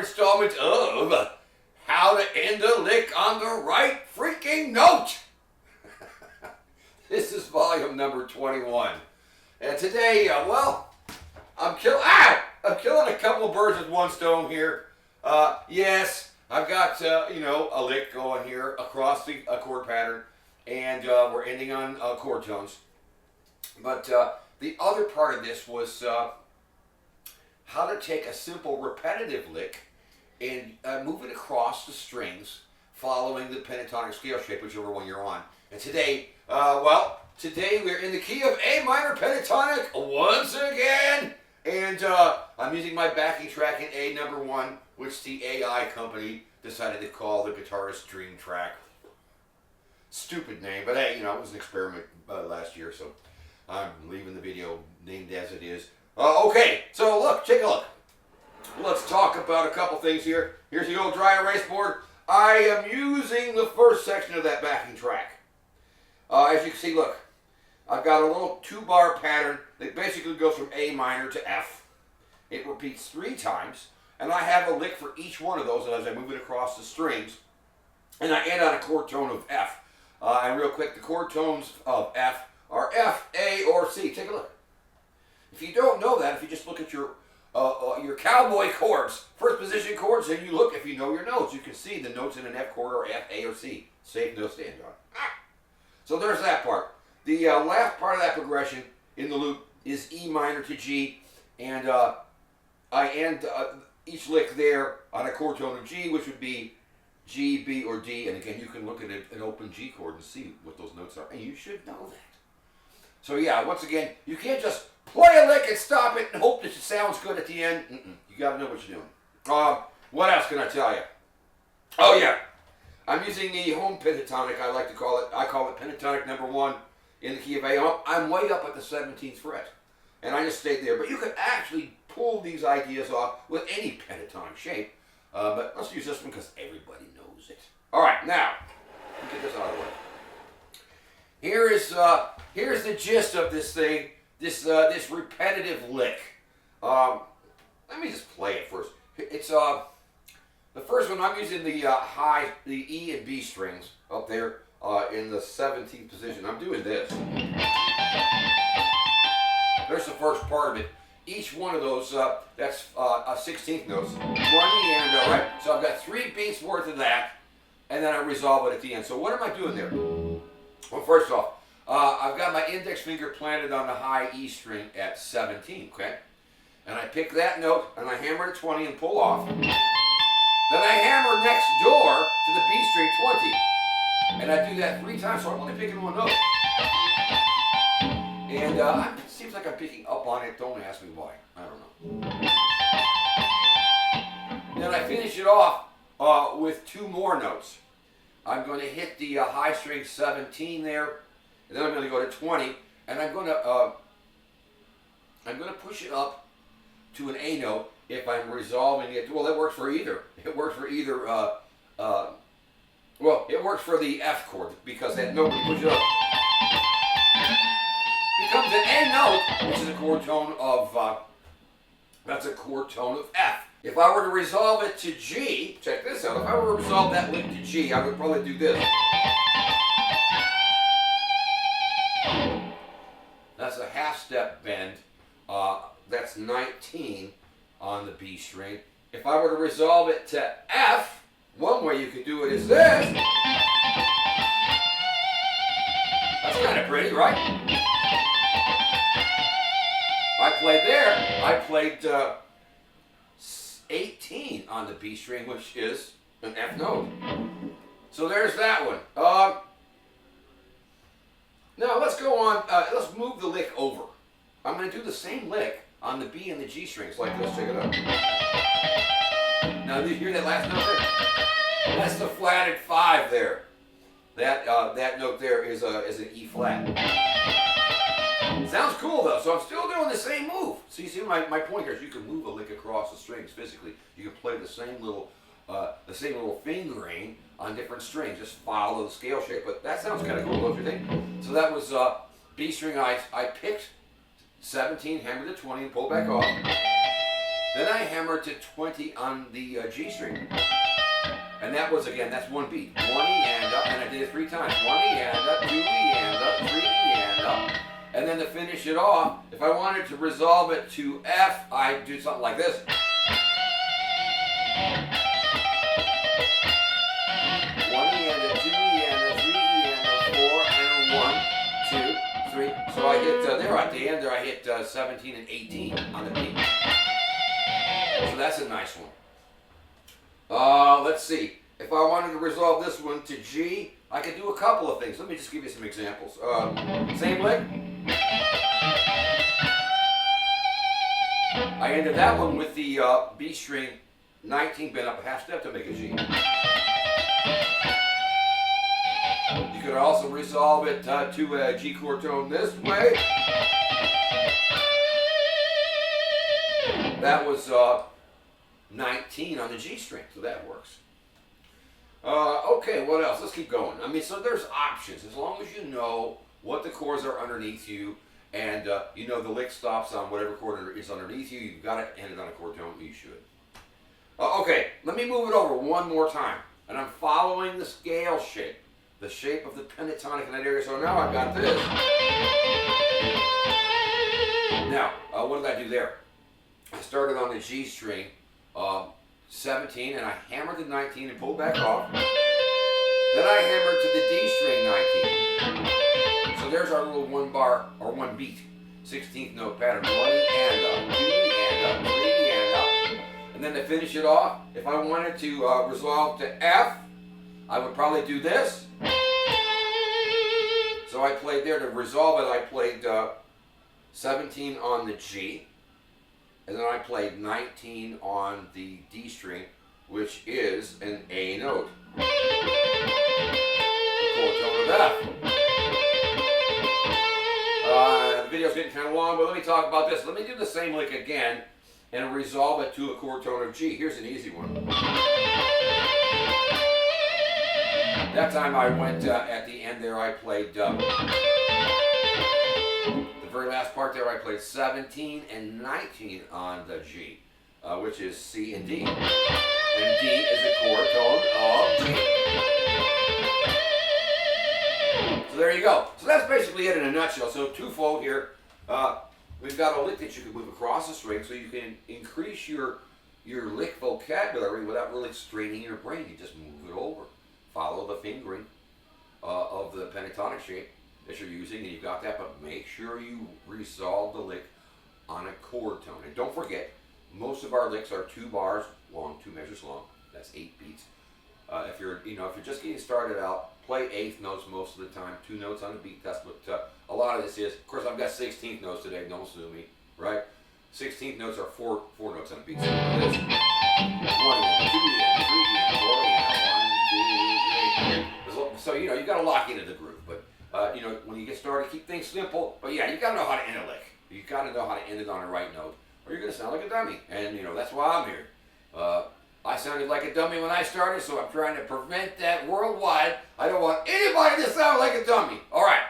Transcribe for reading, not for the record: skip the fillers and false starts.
installment of How to End a Lick on the Right Freaking Note. This is volume number 21. And today, I'm killing a couple of birds with one stone here. Yes, I've got, a lick going here across the chord pattern, and we're ending on chord tones. But the other part of this was how to take a simple repetitive lick and move it across the strings following the pentatonic scale shape, whichever one you're on. And today, today we're in the key of A minor pentatonic once again. And I'm using my backing track in A number 1, which the AI company decided to call the Guitarist Dream Track. Stupid name, but hey, it was an experiment last year, so I'm leaving the video named as it is. Okay, so look, take a look. Let's talk about a couple things here. Here's the old dry erase board. I am using the first section of that backing track. As you can see, look, I've got a little 2-bar pattern that basically goes from A minor to F. It repeats 3 times, and I have a lick for each one of those as I move it across the strings. And I end on a chord tone of F. And real quick, the chord tones of F are F, A, or C. Take a look. If you don't know that, if you just look at your cowboy chords, first position chords, and you look, if you know your notes, you can see the notes in an F chord are F, A, or C. Safe, no stand on. So there's that part. The last part of that progression in the loop is E minor to G, and I end each lick there on a chord tone of G, which would be G, B, or D. And again, you can look at an open G chord and see what those notes are, and you should know that. So yeah, once again, you can't just play a lick and stop it and hope that it sounds good at the end. You got to know what you're doing. What else can I tell you? Oh yeah, I'm using the home pentatonic, I like to call it. I call it pentatonic number 1 in the key of A. I'm way up at the 17th fret, and I just stayed there. But you could actually pull these ideas off with any pentatonic shape. But let's use this one because everybody knows it. All right, now, let me get this out of the way. Here's the gist of this thing, this repetitive lick. Let me just play it first. It's the first one. I'm using the E and B strings up there in the 17th position. I'm doing this. There's the first part of it. Each one of those, that's a 16th notes, 20 and right. So I've got 3 beats worth of that, and then I resolve it at the end. So what am I doing there? Well, first off, I've got my index finger planted on the high E string at 17, okay? And I pick that note, and I hammer to 20 and pull off. Then I hammer next door to the B string 20. And I do that 3 times, so I'm only picking one note. And it seems like I'm picking up on it. Don't ask me why. I don't know. Then I finish it off with 2 more notes. I'm going to hit the high string 17 there, and then I'm going to go to 20, and I'm going to push it up to an A note if I'm resolving it. Well, it works for either. It works for either. It works for the F chord because that note, when you push it up, becomes an A note, which is a chord tone of. That's a chord tone of F. If I were to resolve it to G, check this out. If I were to resolve that lick to G, I would probably do this. That's a half-step bend. That's 19 on the B string. If I were to resolve it to F, one way you could do it is this. That's kind of pretty, right? I played there. I played 18 on the B string, which is an F note. So there's that one. Now let's go on. Let's move the lick over. I'm going to do the same lick on the B and the G strings like this. Check it out. Now did you hear that last note there? That's the flatted 5 there. That note there is an E flat. Sounds cool though, so I'm still doing the same move. So you see my point here is you can move a lick across the strings physically. You can play the same little fingering on different strings. Just follow the scale shape. But that sounds kind of cool, don't you think? So that was B string I picked 17, hammered to 20, and pulled back off. Then I hammered to 20 on the G string. And that was, again, that's one beat. 1 E and up, and I did it 3 times. 1 E and up, 2 E and up, 3 E and up. And then to finish it off, if I wanted to resolve it to F, I'd do something like this. 1 E and a 2 E and a 3 E and a 4 and 1, 2, 3. So I hit, there at the end there, I hit 17 and 18 on the beat. So that's a nice one. Let's see. If I wanted to resolve this one to G, I could do a couple of things. Let me just give you some examples. Same lick. I ended that one with the B string 19, bent up a half step to make a G. You could also resolve it to a G chord tone this way. That was 19 on the G string, so that works. Okay, what else? Let's keep going. I mean, so there's options. As long as you know what the chords are underneath you, and you know the lick stops on whatever chord is underneath you, you've got to end it on a chord tone, you should. Okay, let me move it over one more time. And I'm following the scale shape, the shape of the pentatonic in that area. So now I've got this. Now, what did I do there? I started on the G string, 17, and I hammered the 19 and pulled back off. Then I hammered to the D string 19. So there's our little one bar, or one beat, 16th note pattern. 1 E and up, 2 E and up, 3 E and up. And then to finish it off, if I wanted to resolve to F, I would probably do this. So I played there. To resolve it, I played 17 on the G. And then I played 19 on the D string, which is an A note. The chord tone of F. The video's getting kind of long, but let me talk about this. Let me do the same lick again and resolve it to a chord tone of G. Here's an easy one. That time I went at the end there, I played the very last part there, I played 17 and 19 on the G, which is C and D. And D is a chord tone of G. So there you go. So that's basically it in a nutshell. So twofold here. We've got a lick that you can move across the string, so you can increase your lick vocabulary without really straining your brain. You just move it over. Follow the fingering of the pentatonic shape that you're using, and you've got that, but make sure you resolve the lick on a chord tone. And don't forget, most of our licks are 2 bars long, 2 measures long. That's 8 beats. If you're just getting started out, play 8th notes most of the time, 2 notes on the beat. That's what a lot of this is. Of course, I've got 16th notes today. Don't sue me, right? 16th notes are 4 notes on the beat. So this 1, 2, 3, 4, 1, 2, 3. So you got to lock into the groove, but. When you get started, keep things simple. But yeah, you got to know how to end a lick. You got to know how to end it on the right note, or you're going to sound like a dummy. And that's why I'm here. I sounded like a dummy when I started, so I'm trying to prevent that worldwide. I don't want anybody to sound like a dummy. All right.